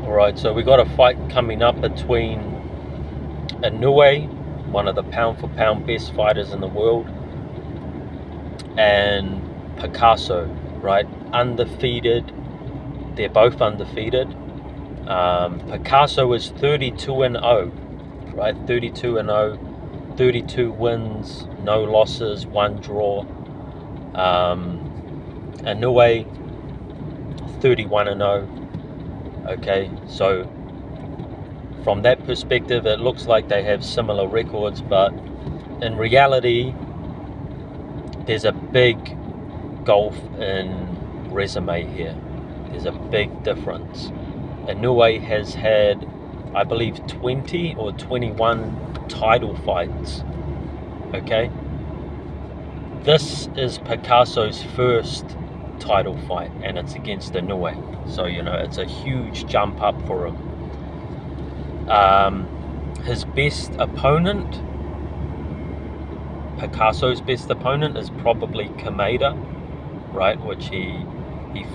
Alright, so we got a fight coming up between Inoue, one of the pound for pound best fighters in the world, and Picasso, right? Undefeated. They're both undefeated. Picasso is 32-0, right? 32-0, 32 wins, no losses, 1 draw. Inoue, 31-0. Okay, so from that perspective, it looks like they have similar records, but in reality, there's a big gulf in resume here. There's a big difference. Inoue has had, I believe, 20 or 21 title fights. Okay, this is Picasso's first title fight, and it's against Inoue. So, you know, it's a huge jump up for him. His best opponent, Picasso's best opponent, is probably Kameda, right? Which he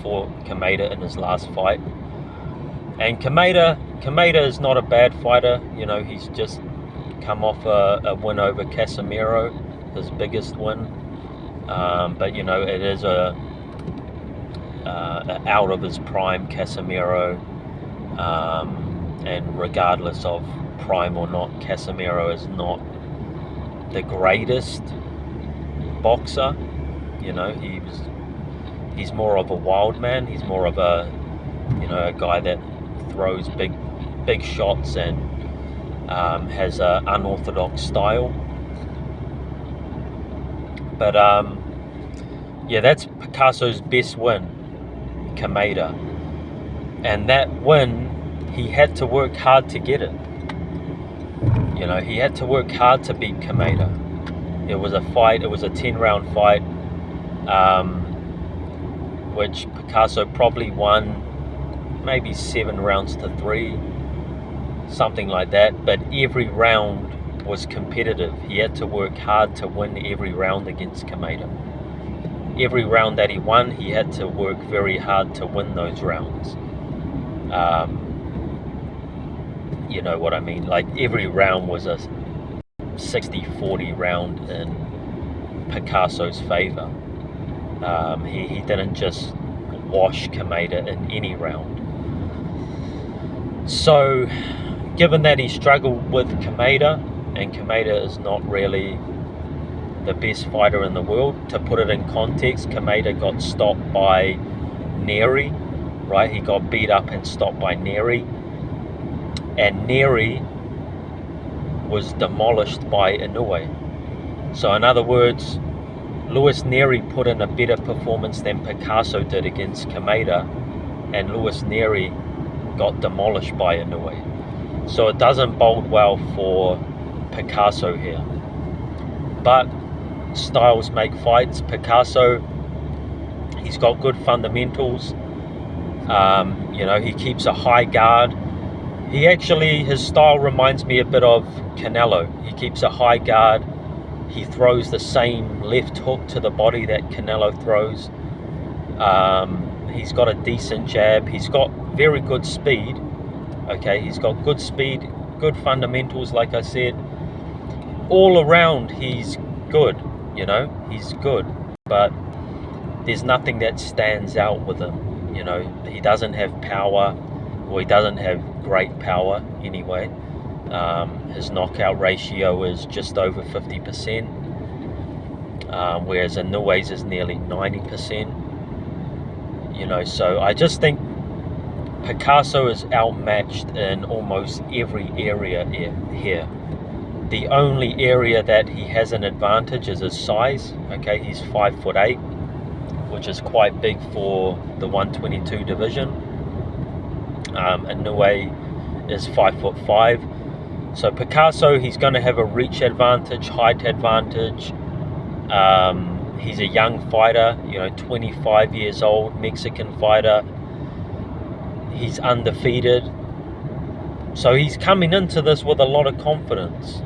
fought Kameda in his last fight. And Kameda is not a bad fighter. You know, he's just come off a win over Casemiro, his biggest win. But, you know, it is out of his prime Casemiro, and regardless of prime or not, Casemiro is not the greatest boxer. You know, he's more of a wild man. He's more of a, you know, a guy that throws big shots and has an unorthodox style. But yeah, that's Picasso's best win, Kameda, and that win, he had to work hard to get it. You know, he had to work hard to beat Kameda. It was a fight, it was a 10-round fight, which Picasso probably won maybe 7 rounds to 3, something like that, but every round was competitive. He had to work hard to win every round against Kameda. Every round that he won, he had to work very hard to win those rounds. You know what I mean? Like, every round was a 60-40 round in Picasso's favor. He didn't just wash Kameda in any round. So, given that he struggled with Kameda, and Kameda is not really the best fighter in the world, to put it in context, Kameda got stopped by Neri, right? He got beat up and stopped by Neri, and Neri was demolished by Inoue. So in other words, Luis Neri put in a better performance than Picasso did against Kameda, and Luis Neri got demolished by Inoue. So it doesn't bode well for Picasso here. But styles make fights. Picasso, he's got good fundamentals. You know, he keeps a high guard. His style reminds me a bit of Canelo. He keeps a high guard. He throws the same left hook to the body that Canelo throws. He's got a decent jab. He's got very good speed. Okay, he's got good speed, good fundamentals, like I said. All around, he's good. You know, he's good, but there's nothing that stands out with him. You know, he doesn't have power, or he doesn't have great power anyway. His knockout ratio is just over 50%, whereas Inoue's is nearly 90%. You know, so I just think Picasso is outmatched in almost every area here. The only area that he has an advantage is his size. Okay, he's 5'8", which is quite big for the 122 division. Inoue is 5'5". So Picasso, he's going to have a reach advantage, height advantage. He's a young fighter, you know, 25 years old, Mexican fighter. He's undefeated. So he's coming into this with a lot of confidence.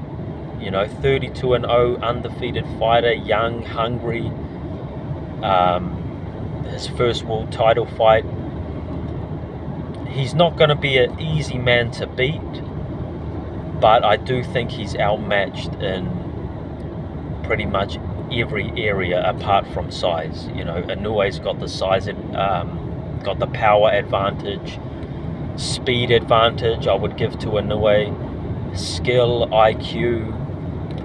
You know, 32-0, undefeated fighter, young, hungry. His first world title fight. he's not going to be an easy man to beat, but I do think he's outmatched in pretty much every area apart from size. You know, Inoue's got the size, got the power advantage, speed advantage I would give to Inoue, skill, IQ,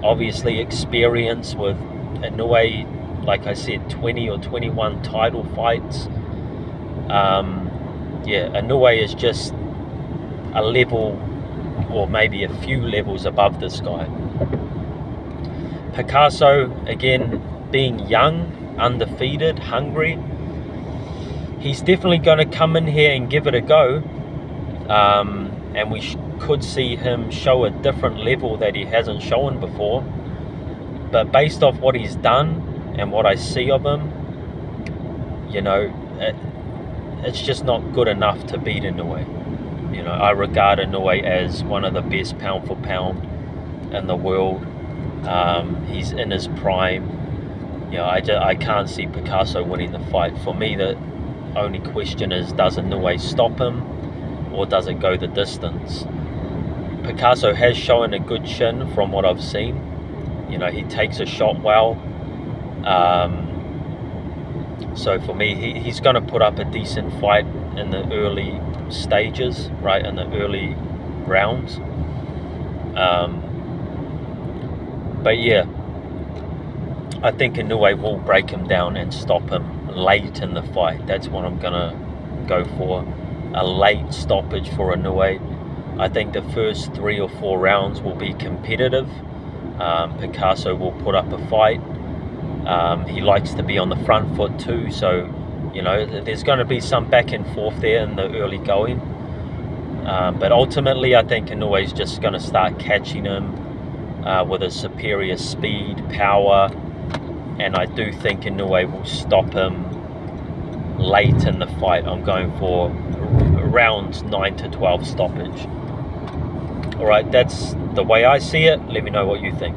obviously experience with Inoue, like I said, 20 or 21 title fights. Yeah, Inoue is just a level, or maybe a few levels above this guy. Picasso, again, being young, undefeated, hungry, he's definitely going to come in here and give it a go. And we could see him show a different level that he hasn't shown before. But based off what he's done and what I see of him, you know, it's just not good enough to beat Inoue. You know, I regard Inoue as one of the best pound for pound in the world. He's in his prime. You know, I can't see Picasso winning the fight. For me, the only question is, does Inoue stop him, or does it go the distance? Picasso has shown a good chin from what I've seen. You know, he takes a shot well. So for me, he's going to put up a decent fight in the early stages, right, in the early rounds. But yeah, I think Inoue will break him down and stop him late in the fight. That's what I'm going to go for. A late stoppage for Inoue. I think the first 3 or 4 rounds will be competitive. Picasso will put up a fight. He likes to be on the front foot too, so you know there's going to be some back and forth there in the early going. But ultimately, I think Inoue is just going to start catching him with his superior speed, power, and I do think Inoue will stop him late in the fight. I'm going for rounds 9 to 12 stoppage. Alright, that's the way I see it. Let me know what you think.